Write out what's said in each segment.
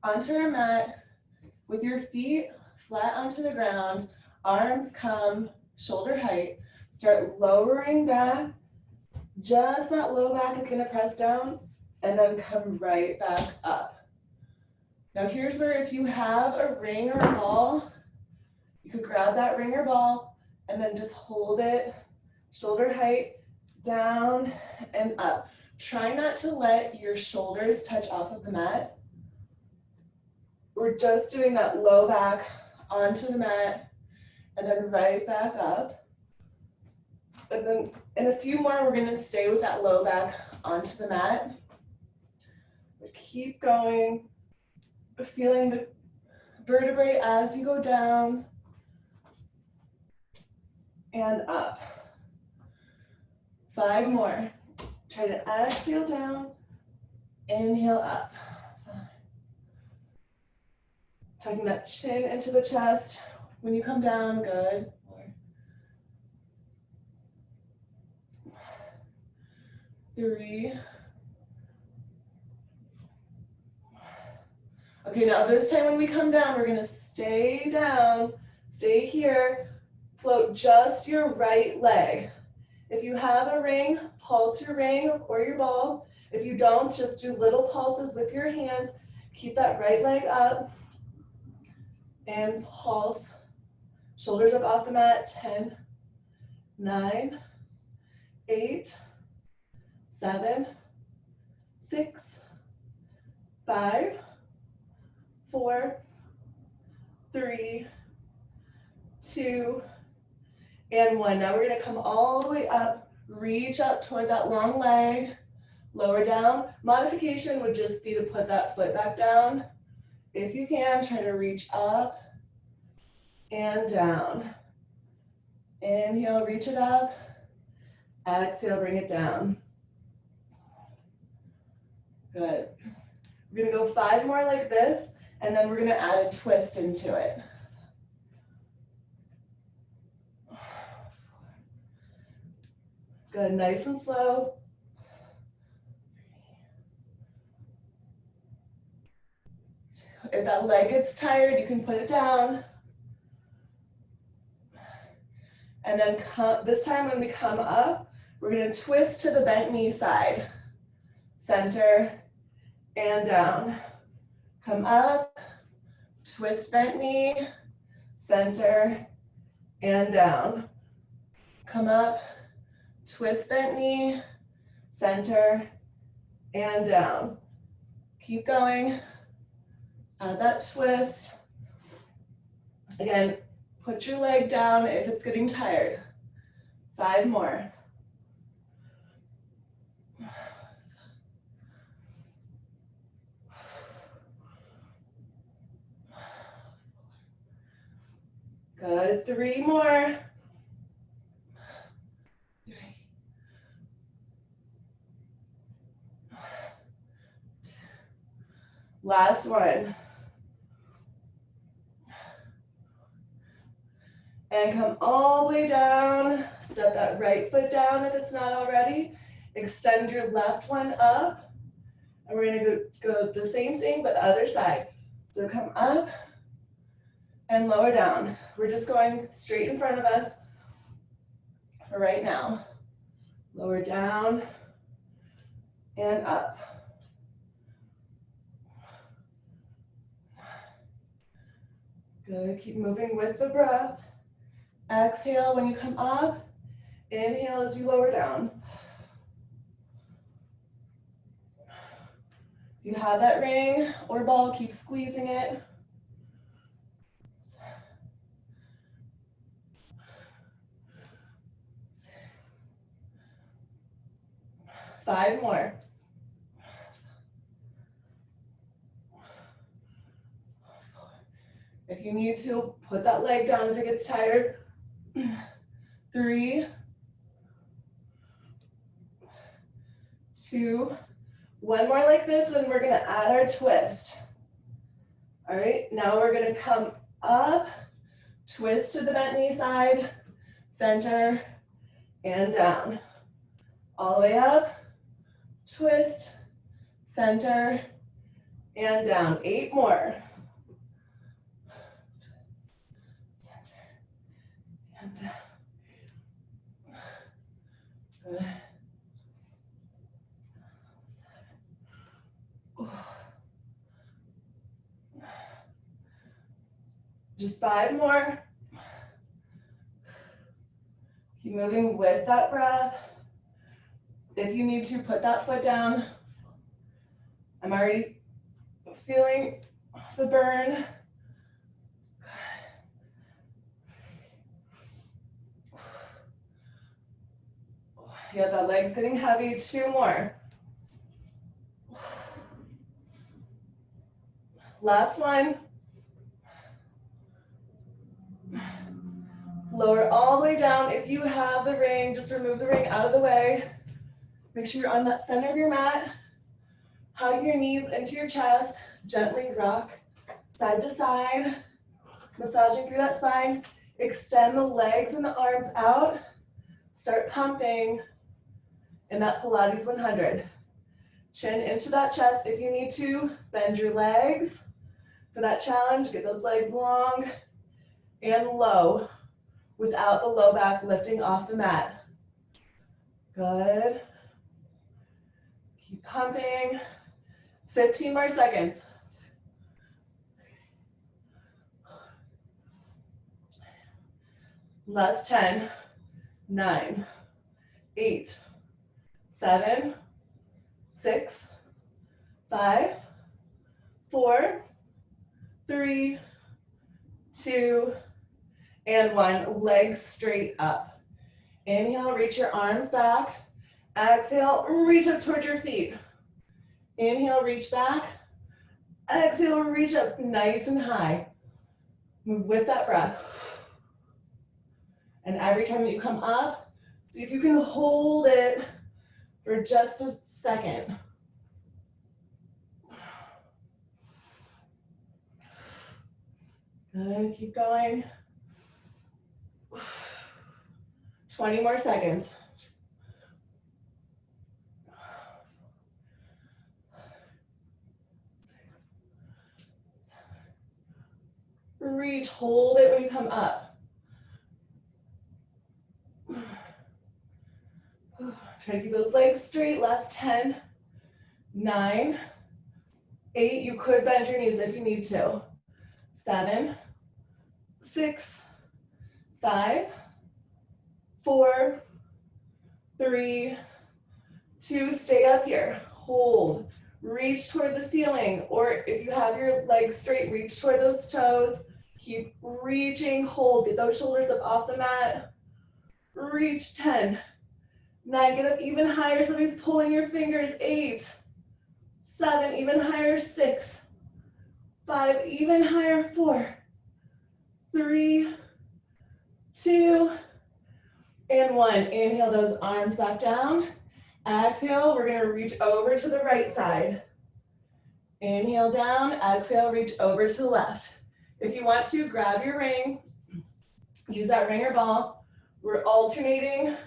onto our mat with your feet flat onto the ground, arms come shoulder height. Start lowering back. Just that low back is gonna press down and then come right back up. Now here's where if you have a ring or a ball, you could grab that ring or ball and then just hold it shoulder height down and up. Try not to let your shoulders touch off of the mat. We're just doing that low back onto the mat and then right back up. And then in a few more, we're gonna stay with that low back onto the mat. Keep going, feeling the vertebrae as you go down and up. 5 more. Try to exhale down, inhale up. Tucking that chin into the chest. When you come down, good. 3. Okay, now this time when we come down, we're gonna stay down, stay here, float just your right leg. If you have a ring, pulse your ring or your ball. If you don't, just do little pulses with your hands. Keep that right leg up and pulse. Shoulders up off the mat, 10, 9, 8, 7, 6, 5, 4, 3, 2, and 1. Now we're gonna come all the way up, reach up toward that long leg, lower down. Modification would just be to put that foot back down. If you can, try to reach up and down. Inhale, reach it up. Exhale, bring it down. Good. We're gonna go 5 more like this, and then we're gonna add a twist into it. Good, nice and slow. If that leg gets tired, you can put it down. And then this time when we come up, we're gonna twist to the bent knee side. Center and down. Come up, twist bent knee, center and down. Come up, twist bent knee, center and down. Keep going. Add that twist. Again, put your leg down if it's getting tired. 5 more. Good, 3 more. 3. 2. Last one. And come all the way down. Step that right foot down if it's not already. Extend your left one up. And we're gonna go the same thing, but the other side. So come up and lower down. We're just going straight in front of us for right now. Lower down and up. Good, keep moving with the breath. Exhale when you come up. Inhale as you lower down. If you have that ring or ball, keep squeezing it. 5 more. If you need to, put that leg down if it gets tired. 3, 2, 1 more like this, and then we're gonna add our twist. All right, now we're gonna come up, twist to the bent knee side, center, and down. All the way up, twist, center, and down. 8 more. And down. Good. Just 5 more. Keep moving with that breath. If you need to, put that foot down. I'm already feeling the burn. Yeah, that leg's getting heavy. 2 more. Last one. Lower all the way down. If you have the ring, just remove the ring out of the way. Make sure you're on that center of your mat. Hug your knees into your chest. Gently rock side to side. Massaging through that spine. Extend the legs and the arms out. Start pumping in that Pilates 100. Chin into that chest. If you need to, bend your legs for that challenge. Get those legs long and low without the low back lifting off the mat. Good. Keep pumping. 15 more seconds. Last 10, 9, 8, 7, 6, 5, 4, 3, 2, and 1. Legs straight up. Inhale, reach your arms back. Exhale, reach up towards your feet. Inhale, reach back. Exhale, reach up nice and high. Move with that breath. And every time that you come up, see if you can hold it for just a second. Good, keep going. 20 more seconds. Reach, hold it when you come up. Try to keep those legs straight. Last 10, 9, 8. You could bend your knees if you need to. 7, 6, 5, 4, 3, 2. Stay up here. Hold. Reach toward the ceiling. Or if you have your legs straight, reach toward those toes. Keep reaching. Hold. Get those shoulders up off the mat. Reach. 10, 9. Get up even higher. Somebody's pulling your fingers. 8, 7. Even higher. 6, 5. Even higher. 4, 3, 2, and 1. Inhale those arms back down. Exhale, we're gonna reach over to the right side. Inhale down, exhale, reach over to the left. If you want to, grab your ring. Use that ring or ball. We're alternating,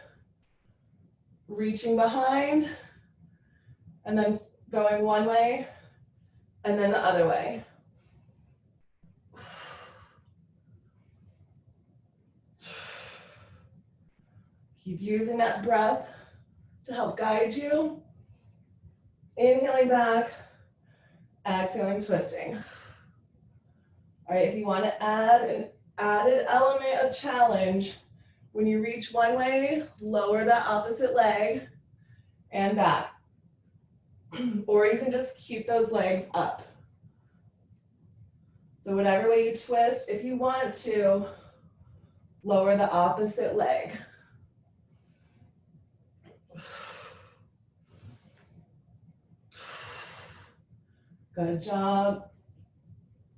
reaching behind, and then going one way, and then the other way. Keep using that breath to help guide you. Inhaling back, exhaling, twisting. All right, if you want to add an added element of challenge, when you reach one way, lower that opposite leg and back. Or you can just keep those legs up. So whatever way you twist, if you want to, lower the opposite leg. Good job.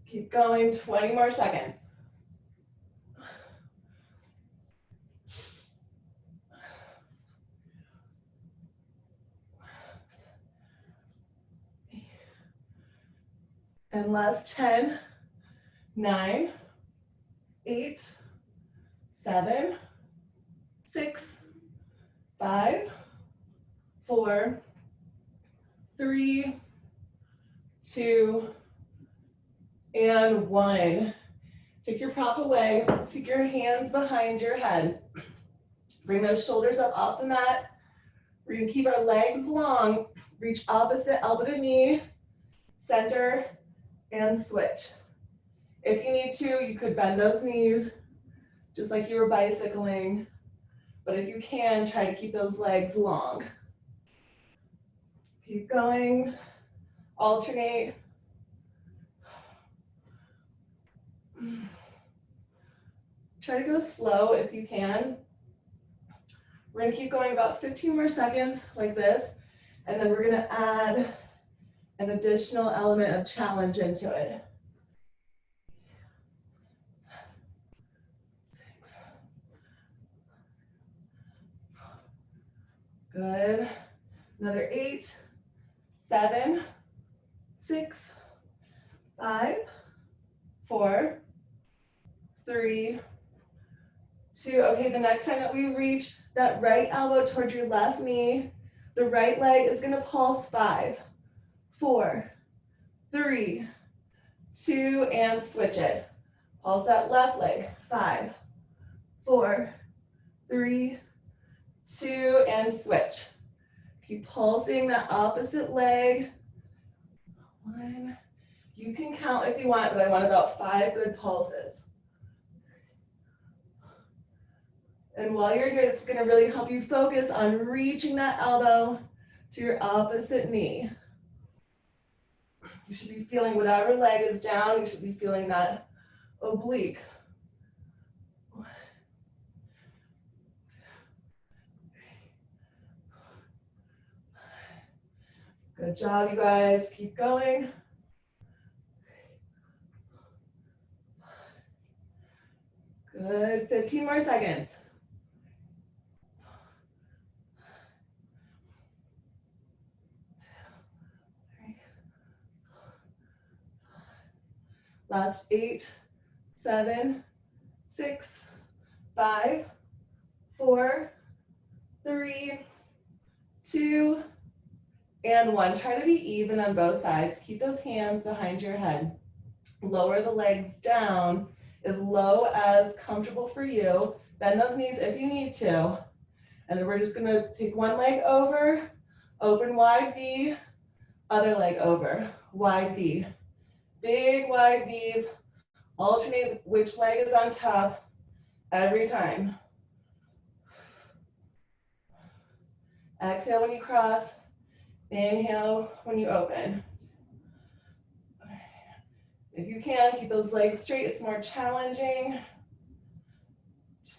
Keep going, 20 more seconds. And last 10, 9, 8, 7, 6, 5, 4, 3, 2, and 1. Take your prop away. Take your hands behind your head. Bring those shoulders up off the mat. We're going to keep our legs long. Reach opposite elbow to knee, center, and switch. If you need to, you could bend those knees just like you were bicycling. But if you can, try to keep those legs long. Keep going. Alternate. Try to go slow if you can. We're going to keep going about 15 more seconds like this, and then we're going to add an additional element of challenge into it. 6. Good. Another 8, 7, 6, 5, 4, 3, 2. Okay, the next time that we reach that right elbow towards your left knee, the right leg is going to pulse 5, 4, 3, 2, and switch it. Pulse that left leg. 5, 4, 3, 2, and switch. Keep pulsing that opposite leg. 1. You can count if you want, but I want about 5 good pulses. And while you're here, it's going to really help you focus on reaching that elbow to your opposite knee. You should be feeling whatever leg is down, you should be feeling that oblique. 1, 2, 3. Good job, you guys. Keep going. Good. 15 more seconds. 2, 3. Last 8, 7, 6, 5, 4, 3, 2, and 1. Try to be even on both sides. Keep those hands behind your head. Lower the legs down as low as comfortable for you. Bend those knees if you need to. And then we're just going to take one leg over, open wide V, other leg over, wide V. Big wide Vs. Alternate which leg is on top every time. Exhale when you cross. Inhale when you open. If you can, keep those legs straight. It's more challenging. 2.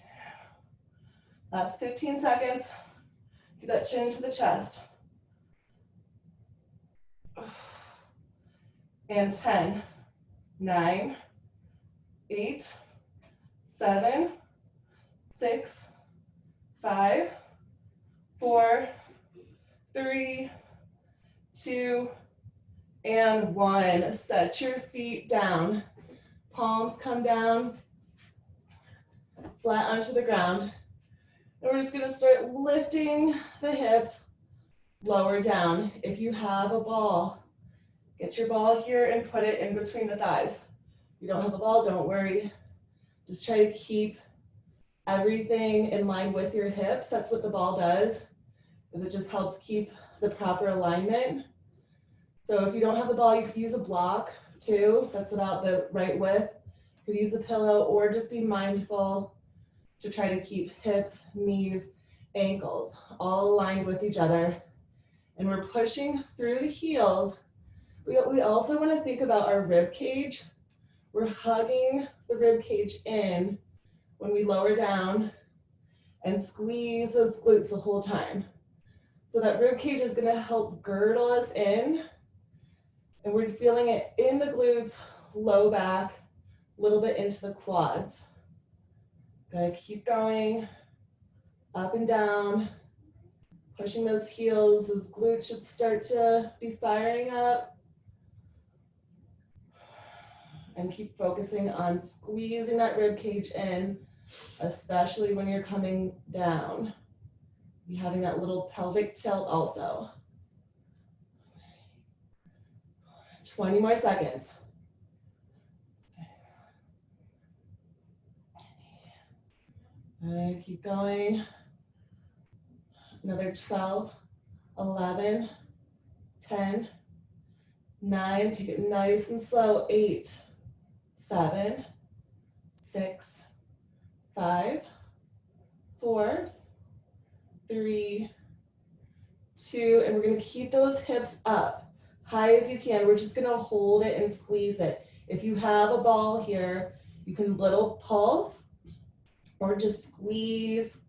Last 15 seconds. Keep that chin to the chest. And 10, 9, 8, 7, 6, 5, 4, 3, 2, and 1. Set your feet down. Palms come down, flat onto the ground. And we're just going to start lifting the hips lower down. If you have a ball, get your ball here and put it in between the thighs. If you don't have a ball, don't worry. Just try to keep everything in line with your hips. That's what the ball does, is it just helps keep the proper alignment. So if you don't have a ball, you could use a block too. That's about the right width. You could use a pillow or just be mindful to try to keep hips, knees, ankles all aligned with each other. And we're pushing through the heels. We also want to think about our rib cage. We're hugging the rib cage in when we lower down and squeeze those glutes the whole time. So that rib cage is going to help girdle us in. And we're feeling it in the glutes, low back, a little bit into the quads. Good, keep going, up and down, pushing those heels. Those glutes should start to be firing up. And keep focusing on squeezing that rib cage in, especially when you're coming down. You're having that little pelvic tilt also. 20 more seconds. Good, keep going. Another 12, 11, 10, 9, take it nice and slow. 8, 7, 6, 5, 4, 3, 2, and we're gonna keep those hips up, high as you can. We're just gonna hold it and squeeze it. If you have a ball here, you can little pulse or just squeeze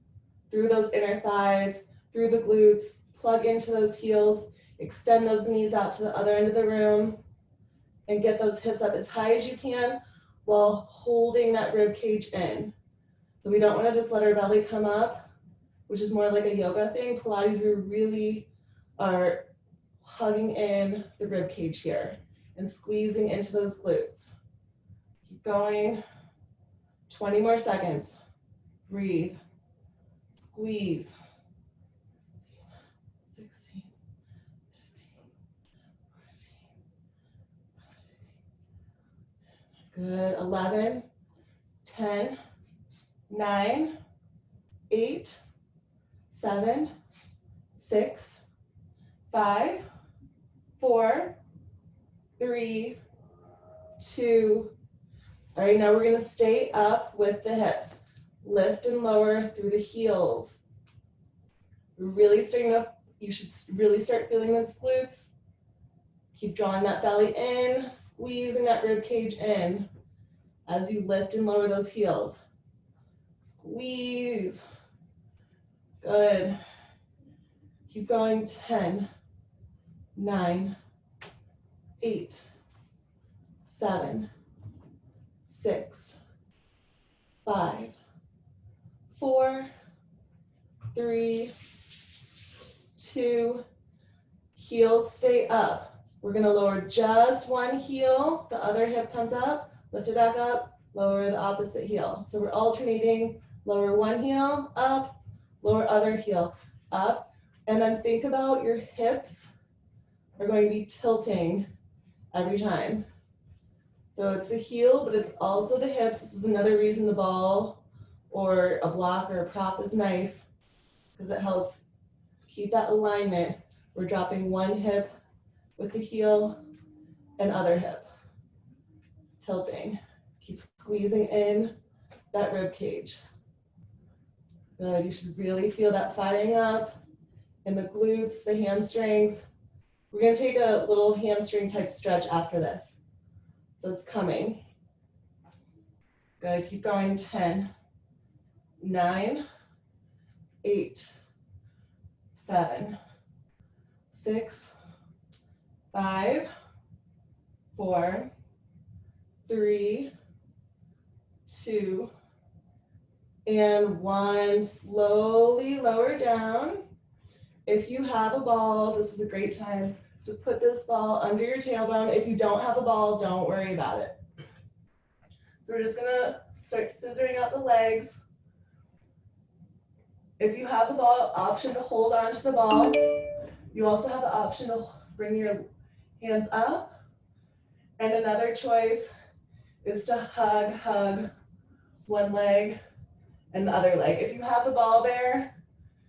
through those inner thighs, through the glutes, plug into those heels, extend those knees out to the other end of the room, and get those hips up as high as you can while holding that rib cage in. So we don't want to just let our belly come up, which is more like a yoga thing. Pilates, we really are hugging in the rib cage here and squeezing into those glutes. Keep going. 20 more seconds. Breathe. Squeeze. 16, 15, 14. Good. 11, 10, 9, 8, 7, 6, 5, 4, 3, 2. All right, now we're gonna stay up with the hips. Lift and lower through the heels. We're really starting to, you should really start feeling those glutes. Keep drawing that belly in, squeezing that rib cage in as you lift and lower those heels. Squeeze. Good. Keep going. 10, 9, 8, 7, 6, 5, 4, 3, 2, heels stay up. We're gonna lower just one heel, the other hip comes up, lift it back up, lower the opposite heel. So we're alternating, lower one heel, up, lower other heel, up, and then think about your hips are going to be tilting every time. So it's the heel, but it's also the hips. This is another reason the ball or a block or a prop is nice, because it helps keep that alignment. We're dropping one hip with the heel and other hip. Tilting. Keep squeezing in that rib cage. Good, you should really feel that firing up in the glutes, the hamstrings. We're gonna take a little hamstring type stretch after this. So it's coming. Good, keep going. 10, 9, 8, 7, 6, 5, 4, 3, 2, and 1. Slowly lower down. If you have a ball, this is a great time to put this ball under your tailbone. If you don't have a ball, don't worry about it. So we're just gonna start scissoring out the legs. If you have the ball, option to hold on to the ball. You also have the option to bring your hands up. And another choice is to hug one leg and the other leg. If you have the ball there,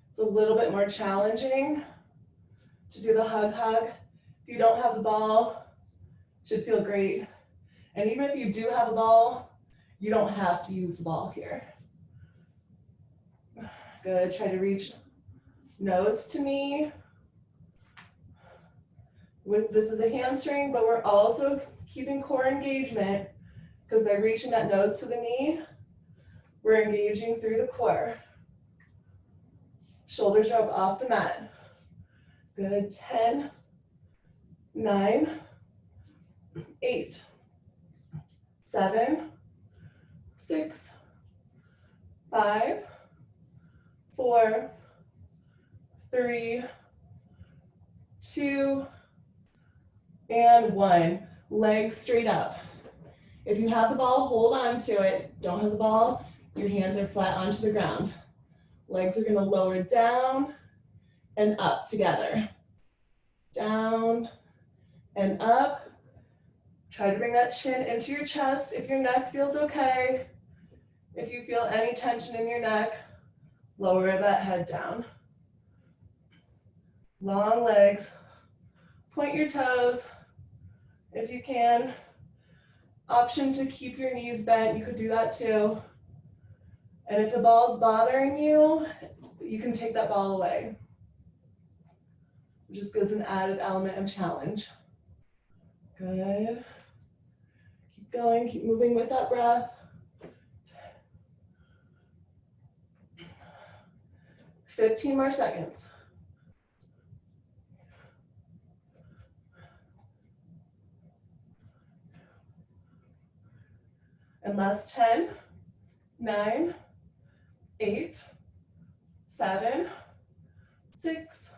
it's a little bit more challenging to do the hug. If you don't have the ball, it should feel great. And even if you do have a ball, you don't have to use the ball here. Good, try to reach nose to knee. This is a hamstring, but we're also keeping core engagement, because by reaching that nose to the knee, we're engaging through the core. Shoulders drop off the mat. Good. 10, 9, 8, 7, 6, 5, 4, 3, 2, and 1. Legs straight up. If you have the ball, hold on to it. Don't have the ball, your hands are flat onto the ground. Legs are gonna lower down and up together. Down and up. Try to bring that chin into your chest if your neck feels okay. If you feel any tension in your neck, lower that head down. Long legs. Point your toes if you can. Option to keep your knees bent, you could do that too. And if the ball is bothering you, you can take that ball away. It just gives an added element of challenge. Good. Keep going, keep moving with that breath. 15 more seconds. And last 10, 9, 8, 7, 6,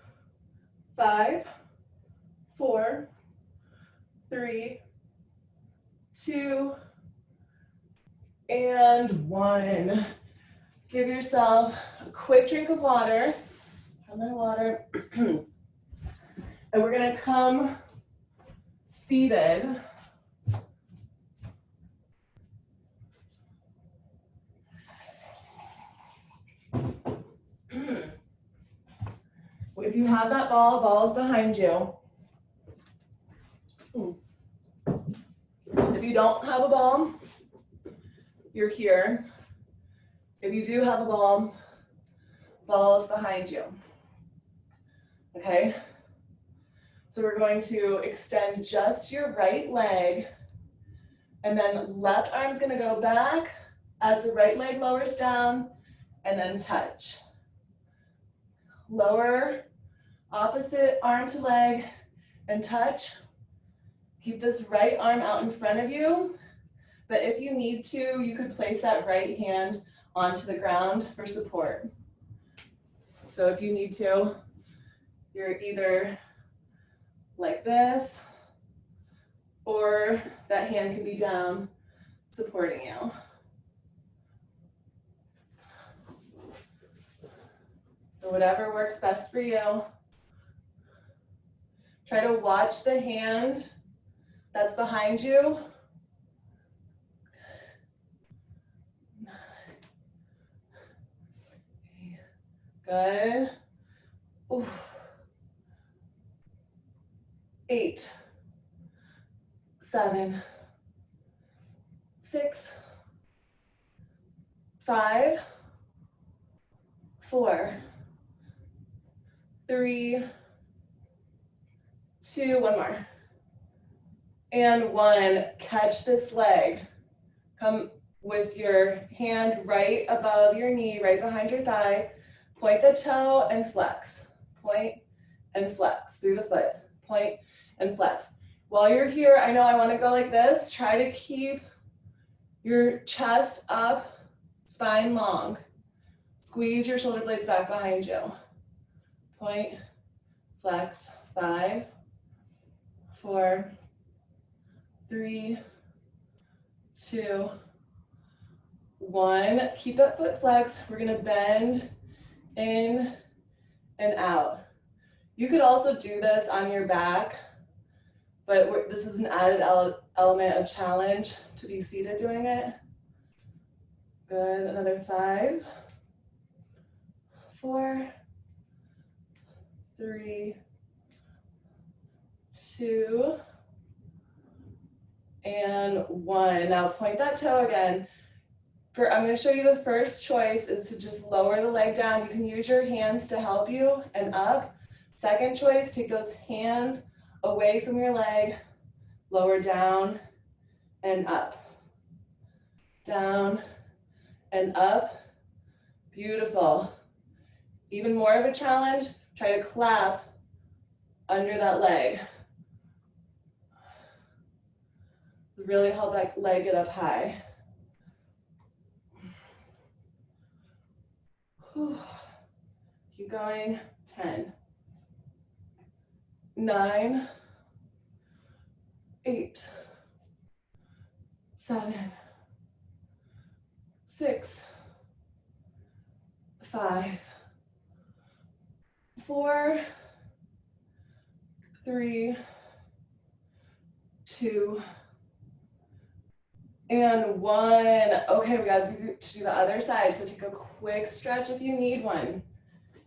5, 4, 3, 2, and 1. Give yourself a quick drink of water. Have my water. And we're gonna come seated. If you have that ball is behind you. If you don't have a ball, you're here. If you do have a ball is behind you. Okay? So we're going to extend just your right leg, and then left arm's gonna go back as the right leg lowers down, and then touch. Lower, opposite arm to leg, and touch. Keep this right arm out in front of you, but if you need to, you could place that right hand onto the ground for support. So if you need to, you're either like this, or that hand can be down supporting you. So whatever works best for you. Try to watch the hand that's behind you. Good. Ooh. 8, 7, 6, 5, 4, 3, 2, one more. And 1, catch this leg. Come with your hand right above your knee, right behind your thigh. Point the toe and flex. Point and flex through the foot. Point and flex. While you're here, I know I want to go like this. Try to keep your chest up, spine long. Squeeze your shoulder blades back behind you. Point, flex, 5, 4, 3, 2, 1. Keep that foot flexed. We're gonna bend in and out. You could also do this on your back, but this is an added element of challenge to be seated doing it. Good, another 5, 4, 3, 2, and 1. Now point that toe again. I'm going to show you the first choice is to just lower the leg down. You can use your hands to help you and up. Second choice, take those hands away from your leg, lower down and up. Down and up. Beautiful. Even more of a challenge, try to clap under that leg. Really help that leg get up high. Whew. Keep going. 10, 9, 8, 7, 6, 5, 4, 3, 2, And one. Okay, we got to do the other side. So take a quick stretch if you need one.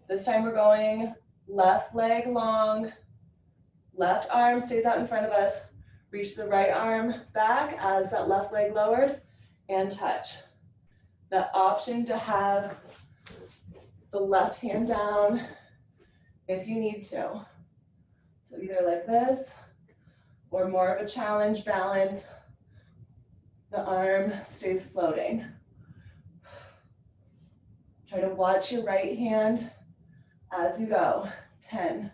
This time we're going left leg long, left arm stays out in front of us. Reach the right arm back as that left leg lowers and touch. The option to have the left hand down if you need to. So either like this or more of a challenge balance. The arm stays floating. Try to watch your right hand as you go. 10,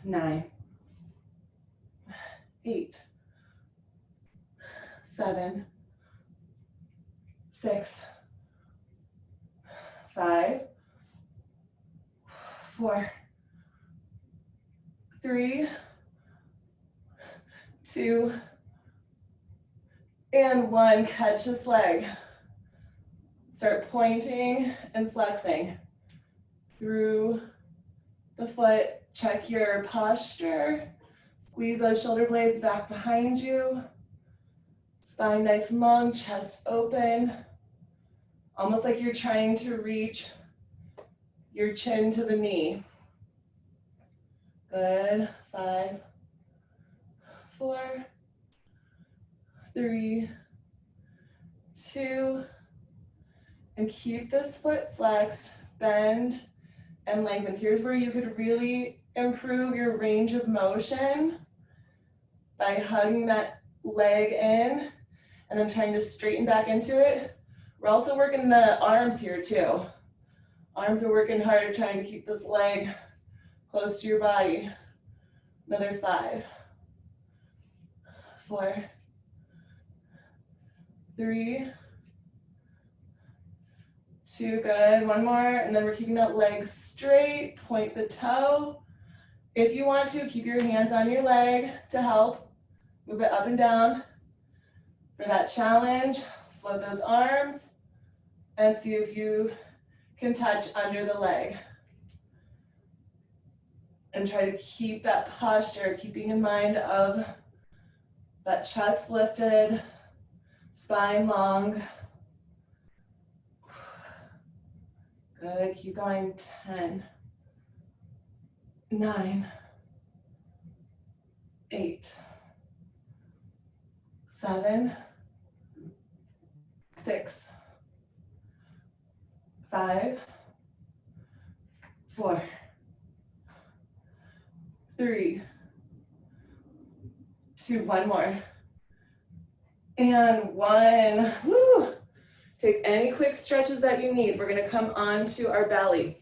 9, 8, 7, 6, 5, 4, 3, 2, and 1. Catch this leg. Start pointing and flexing through the foot. Check your posture. Squeeze those shoulder blades back behind you. Spine nice and long, chest open. Almost like you're trying to reach your chin to the knee. Good. 5, 4, 3, 2, and keep this foot flexed, bend, and lengthen. Here's where you could really improve your range of motion by hugging that leg in and then trying to straighten back into it. We're also working the arms here too. Arms are working hard trying to keep this leg close to your body. Another 5, 4, 3, 2, good. One more, and then we're keeping that leg straight, point the toe. If you want to, keep your hands on your leg to help. Move it up and down. For that challenge, float those arms and see if you can touch under the leg. And try to keep that posture, keeping in mind of that chest lifted, spine long. Good, keep going. 10, 9, 8, 7, 6, 5, 4, 3, 2, one more. And 1. Woo! Take any quick stretches that you need. We're gonna come onto our belly.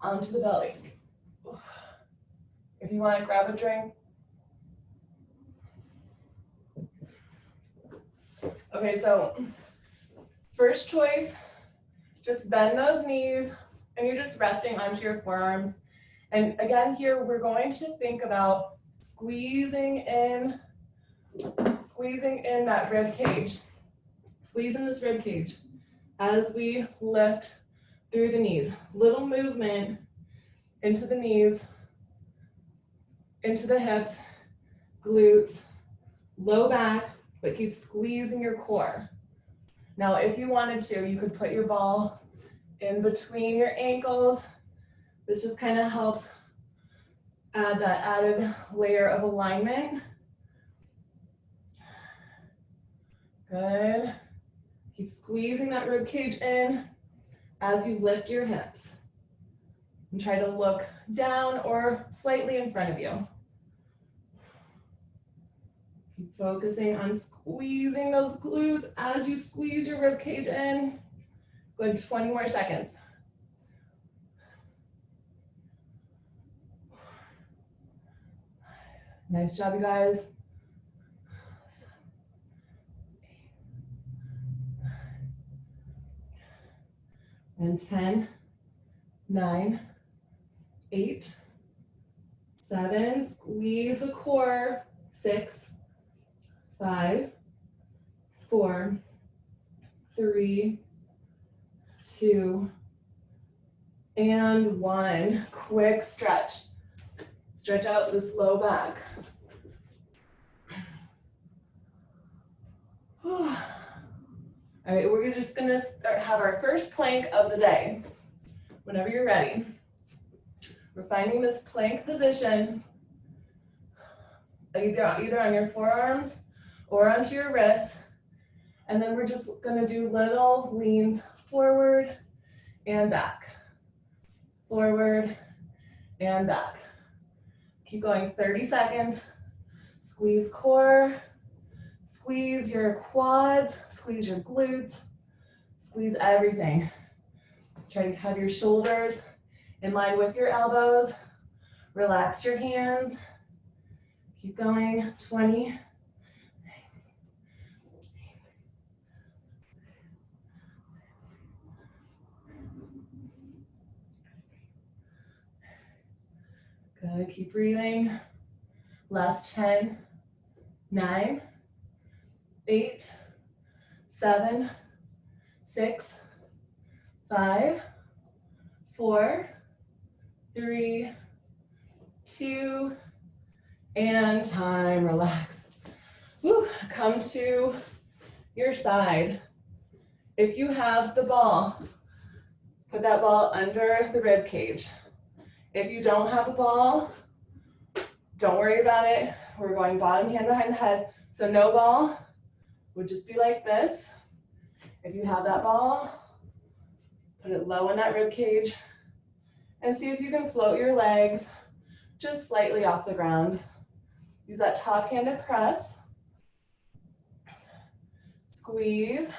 Onto the belly. If you wanna grab a drink. Okay, so first choice, just bend those knees and you're just resting onto your forearms. And again, here we're going to think about squeezing in that rib cage. Squeeze in this rib cage as we lift through the knees. Little movement into the knees, into the hips, glutes, low back, but keep squeezing your core. Now, if you wanted to, you could put your ball in between your ankles. This just kind of helps add that added layer of alignment. Good. Keep squeezing that rib cage in as you lift your hips. And try to look down or slightly in front of you. Keep focusing on squeezing those glutes as you squeeze your rib cage in. Good, 20 more seconds. Nice job, you guys. And 10, 9, 8, 7, squeeze the core, 6, 5, 4, 3, 2, and 1. Quick stretch. Stretch out this low back. All right, we're just gonna have our first plank of the day. Whenever you're ready. We're finding this plank position, either on your forearms or onto your wrists. And then we're just gonna do little leans forward and back. Forward and back. Keep going 30 seconds. Squeeze core, squeeze your quads, squeeze your glutes, squeeze everything. Try to have your shoulders in line with your elbows. Relax your hands. Keep going, 20. Good, keep breathing. Last 10, 9, 8, 7, 6, 5, 4, 3, 2, and time. Relax. Woo. Come to your side. If you have the ball, put that ball under the rib cage. If you don't have a ball, don't worry about it. We're going bottom hand behind the head. So no ball would just be like this. If you have that ball, put it low in that rib cage and see if you can float your legs just slightly off the ground. Use that top hand to press. Squeeze.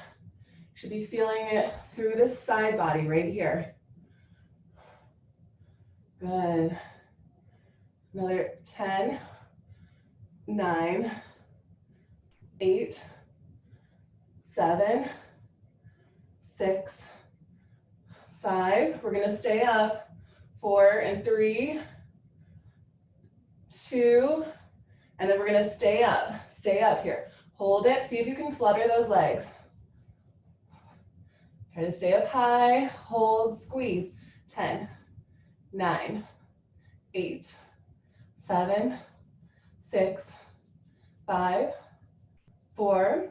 Should be feeling it through this side body right here. Good. Another 10, 9, 8, 7, 6, 5. We're gonna stay up. 4 and 3, 2, and then we're gonna stay up. Stay up here. Hold it. See if you can flutter those legs. Try to stay up high. Hold, squeeze. 10, 9, 8, 7, 6, 5, 4,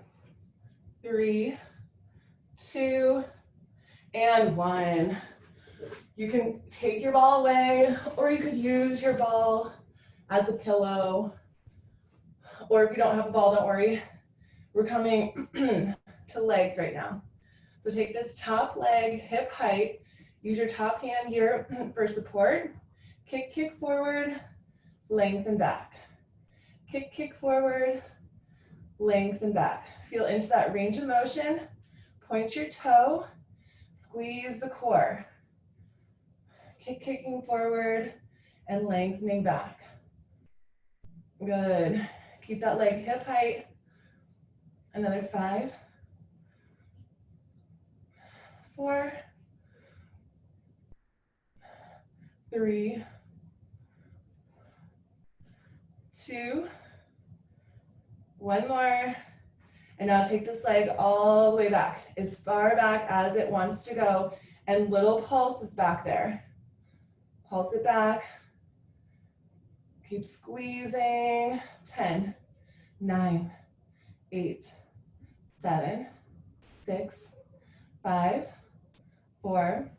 3, 2, and 1. You can take your ball away, or you could use your ball as a pillow. Or if you don't have a ball, don't worry. We're coming to legs right now. So take this top leg, hip height. Use your top hand here for support. Kick, kick forward, lengthen back. Kick, kick forward, lengthen back. Feel into that range of motion. Point your toe, squeeze the core. Kick, kicking forward and lengthening back. Good. Keep that leg hip height. Another 5, 4, 3, 2, 1 more. And now take this leg all the way back, as far back as it wants to go, and little pulses back there. Pulse it back. Keep squeezing. 10, 9, 8, 7, 6, 5, 4,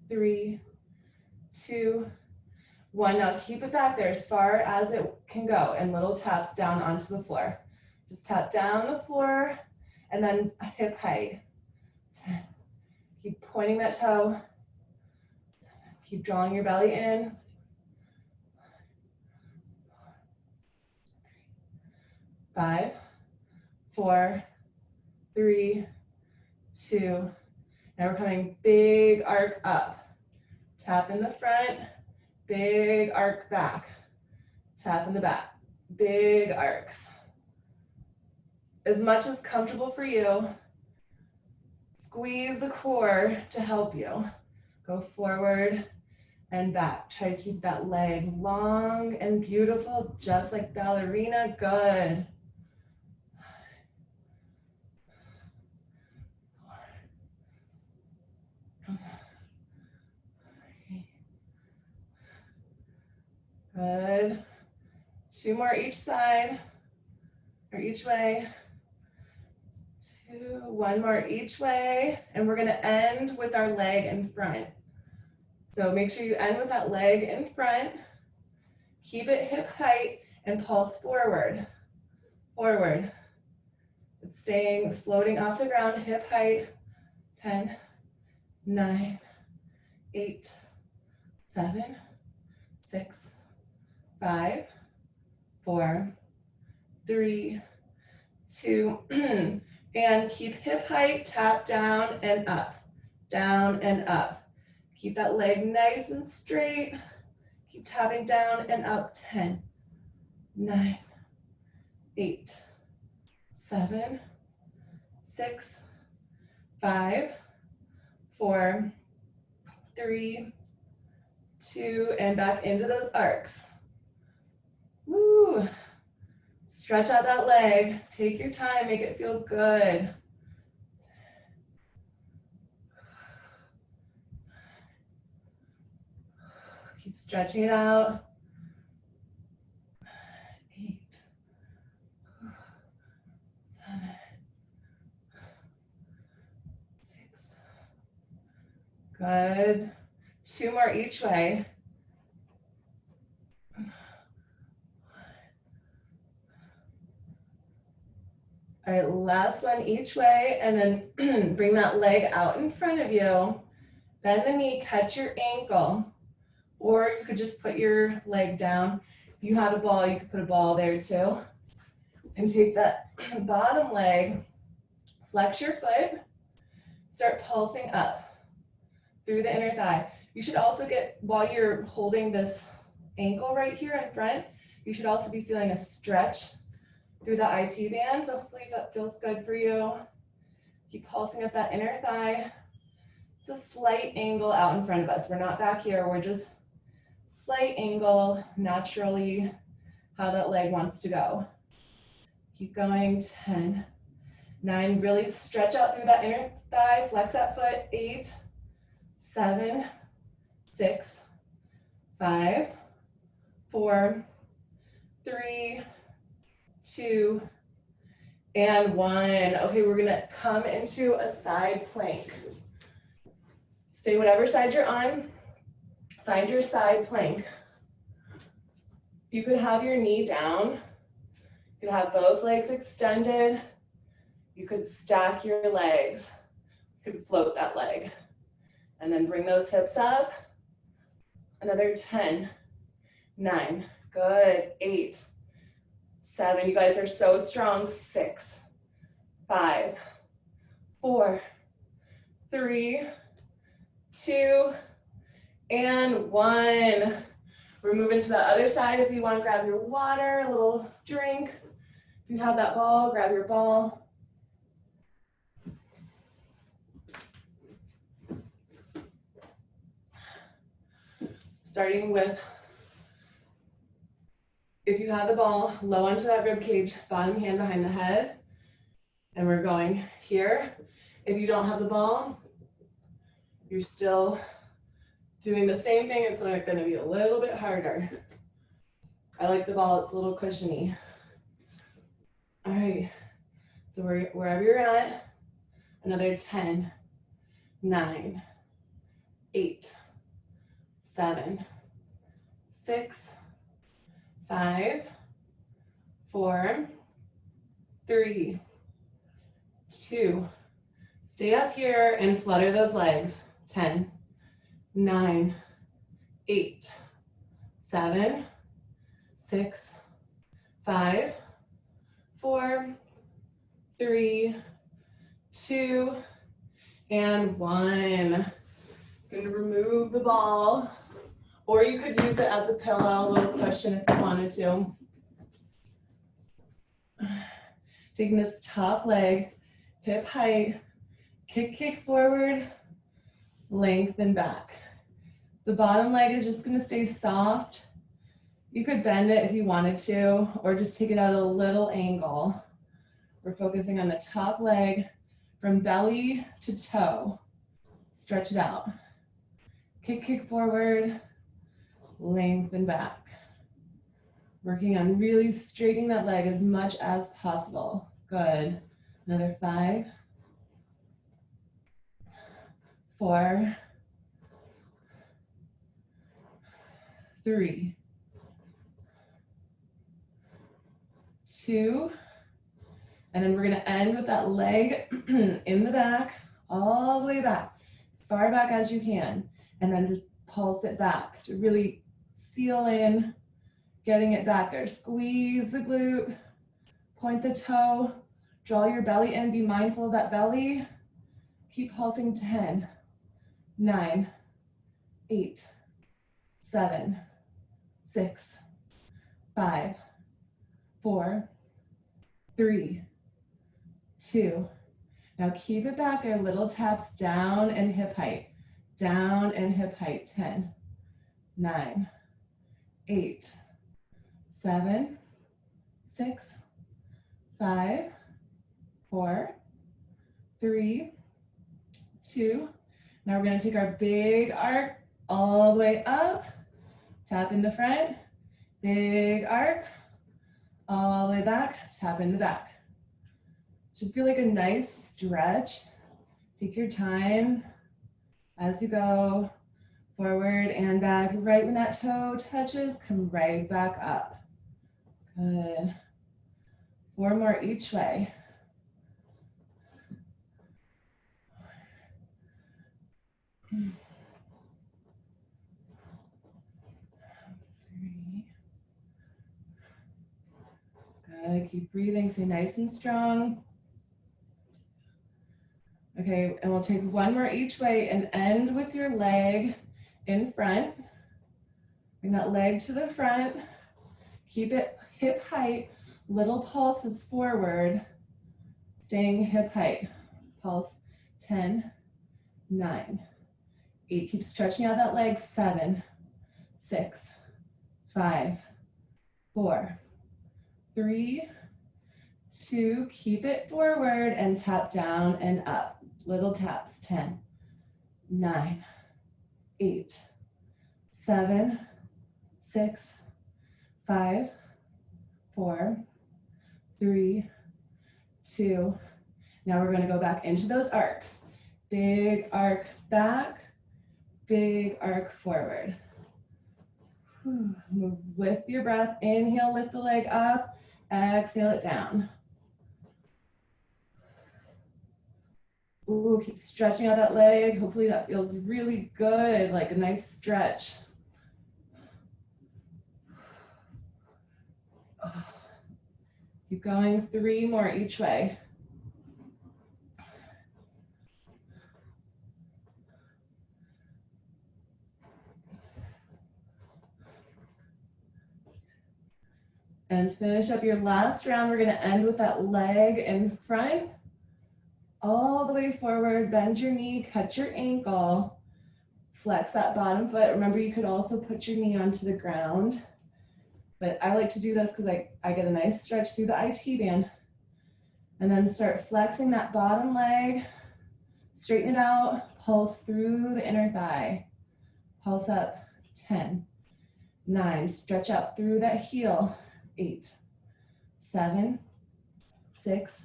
3, 2, 1. Now keep it back there as far as it can go, and little taps down onto the floor. Just tap down the floor and then hip height. 10. Keep pointing that toe. Keep drawing your belly in. 5, 4, 3, 2. Now we're coming big arc up. Tap in the front, big arc back. Tap in the back, big arcs. As much as comfortable for you. Squeeze the core to help you. Go forward and back. Try to keep that leg long and beautiful, just like ballerina. Good. 4, 3. Good. 2 more each side or each way. 2, one more each way, and we're gonna end with our leg in front. So make sure you end with that leg in front. Keep it hip height and pulse forward, forward. It's staying, floating off the ground, hip height. 10, 9, 8, 7, 6, 5, 4, 3, 2, and keep hip height, tap down and up, down and up. Keep that leg nice and straight. Keep tapping down and up. 10, 9, 8, 7, 6, 5, 4, 3, 2, and back into those arcs. Woo! Stretch out that leg. Take your time, make it feel good. Keep stretching it out. 8, 7, 6. Good. 2 more each way. All right, last one each way, and then bring that leg out in front of you. Bend the knee, catch your ankle. Or you could just put your leg down. If you have a ball, you could put a ball there too. And take that bottom leg, flex your foot, start pulsing up through the inner thigh. You should also get, while you're holding this ankle right here in front, you should also be feeling a stretch through the IT band. So hopefully that feels good for you. Keep pulsing up that inner thigh. It's a slight angle out in front of us. We're not back here, we're just slight angle, naturally how that leg wants to go. Keep going. 10, 9, really stretch out through that inner thigh, flex that foot. 8, 7, 6, 5, 4, 3, 2, and 1. Okay, we're gonna come into a side plank. Stay whatever side you're on. Find your side plank. You could have your knee down. You could have both legs extended. You could stack your legs. You could float that leg. And then bring those hips up. Another 10, 9, good. 8, 7, you guys are so strong. 6, 5, 4, 3, 2, and 1. We're moving to the other side. If you want, grab your water, a little drink. If you have that ball, grab your ball. Starting with, if you have the ball, low onto that rib cage, bottom hand behind the head. And we're going here. If you don't have the ball, you're still doing the same thing. It's going to be a little bit harder. I like the ball, it's a little cushiony. All right, so wherever you're at, another 10, 9, 8, 7, 6, 5, 4, 3, 2. Stay up here and flutter those legs. 10, 9, 8, 7, 6, 5, 4, 3, 2, and 1. Going to remove the ball, or you could use it as a pillow, a little cushion if you wanted to. Taking this top leg, hip height, kick forward, lengthen back. The bottom leg is just going to stay soft. You could bend it if you wanted to, or just take it at a little angle. We're focusing on the top leg from belly to toe. Stretch it out. Kick forward, lengthen back. Working on really straightening that leg as much as possible. Good. Another 5, 4, 3, 2, and then we're gonna end with that leg in the back, all the way back, as far back as you can, and then just pulse it back to really seal in, getting it back there. Squeeze the glute, point the toe, draw your belly in, be mindful of that belly. Keep pulsing. 10, 9, 8, 7, 6, 5, 4, 3, 2. Now keep it back there, little taps down and hip height. Down and hip height. 10, 9, 8, 7, 6, 5, 4, 3, 2. Now we're going to take our big arc all the way up. Tap in the front. Big arc. All the way back. Tap in the back. Should feel like a nice stretch. Take your time as you go forward and back. Right when that toe touches, come right back up. Good. 4 more each way. 3. Good. Keep breathing. Stay nice and strong. Okay, and we'll take 1 more each way and end with your leg in front. Bring that leg to the front. Keep it hip height. Little pulses forward. Staying hip height. Pulse. 10, 9, 8. Keep stretching out that leg. 7, 6, 5, 4, 3, 2. Keep it forward and tap down and up. Little taps. 10, 9, 8, 7, 6, 5, 4, 3, 2. Now we're going to go back into those arcs. Big arc back, big arc forward. Move with your breath. Inhale, lift the leg up. Exhale it down. Ooh, keep stretching out that leg. Hopefully that feels really good, like a nice stretch. Keep going. 3 more each way. And finish up your last round. We're going to end with that leg in front. All the way forward. Bend your knee. Cut your ankle. Flex that bottom foot. Remember, you could also put your knee onto the ground. But I like to do this because I get a nice stretch through the IT band. And then start flexing that bottom leg. Straighten it out. Pulse through the inner thigh. Pulse up. 10, 9. Stretch out through that heel. 8, 7, 6,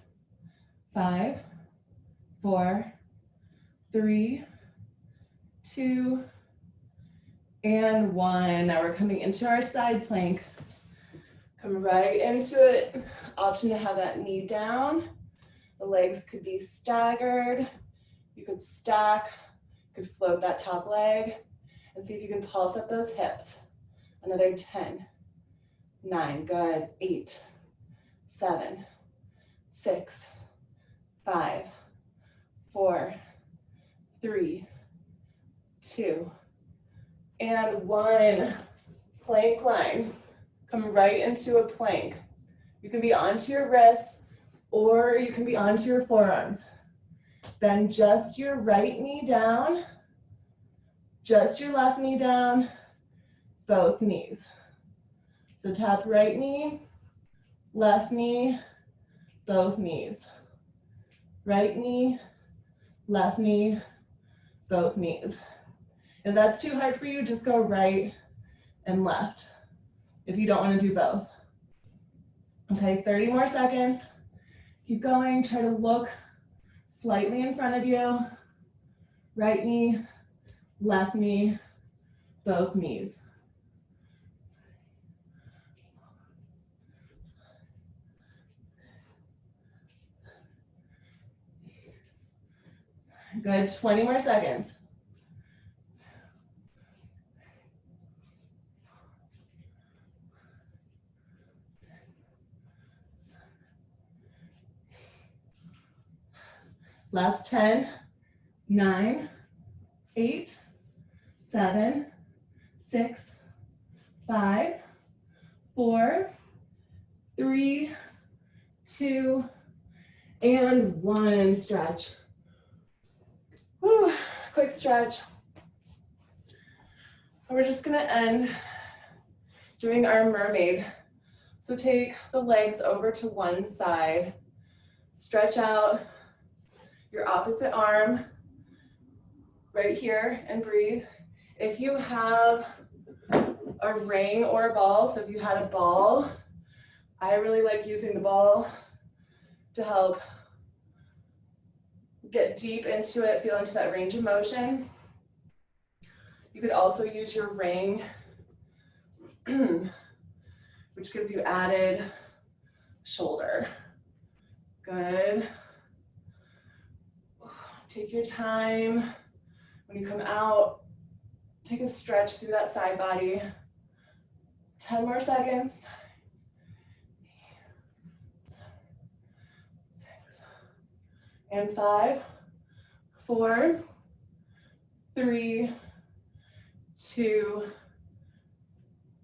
5, 4, 3, 2, and 1. Now we're coming into our side plank. Come right into it. Option to have that knee down. The legs could be staggered. You could stack. You could float that top leg. And see if you can pulse up those hips. Another 10, 9, good. 8, 7, 6, 5, 4, 3, 2, and 1. Plank line. Come right into a plank. You can be onto your wrists or you can be onto your forearms. Bend just your right knee down, just your left knee down, both knees. So tap right knee, left knee, both knees. Right knee, left knee, both knees. If that's too hard for you, just go right and left if you don't want to do both. Okay, 30 more seconds. Keep going. Try to look slightly in front of you. Right knee, left knee, both knees. Good, 20 more seconds. Last 10, 9, 8, 7, 6, 5, 4, 3, 2, and 1. Stretch. Whew. Quick stretch. We're just gonna end doing our mermaid. So take the legs over to one side, stretch out your opposite arm right here and breathe. If you have a ring or a ball, so if you had a ball, I really like using the ball to help get deep into it, feel into that range of motion. You could also use your ring, which gives you added shoulder. Good. Take your time. When you come out, take a stretch through that side body. 10 more seconds. 6, and 5, 4, 3, 2,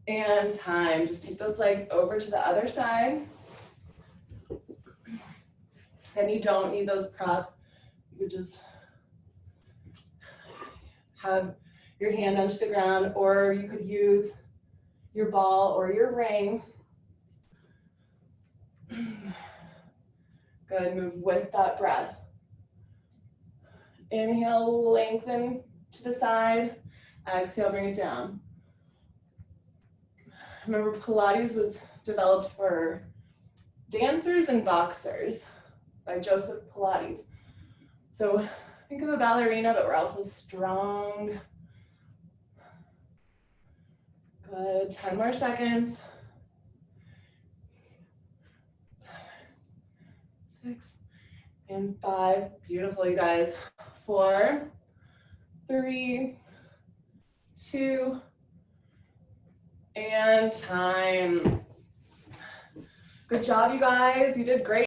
and time. Just take those legs over to the other side. And you don't need those props. You could just have your hand onto the ground, or you could use your ball or your ring. Good, move with that breath. Inhale, lengthen to the side. Exhale, bring it down. Remember, Pilates was developed for dancers and boxers by Joseph Pilates. So think of a ballerina, but we're also strong. Good, 10 more seconds. 6, and 5. Beautiful, you guys. 4, 3, 2, and time. Good job, you guys. You did great.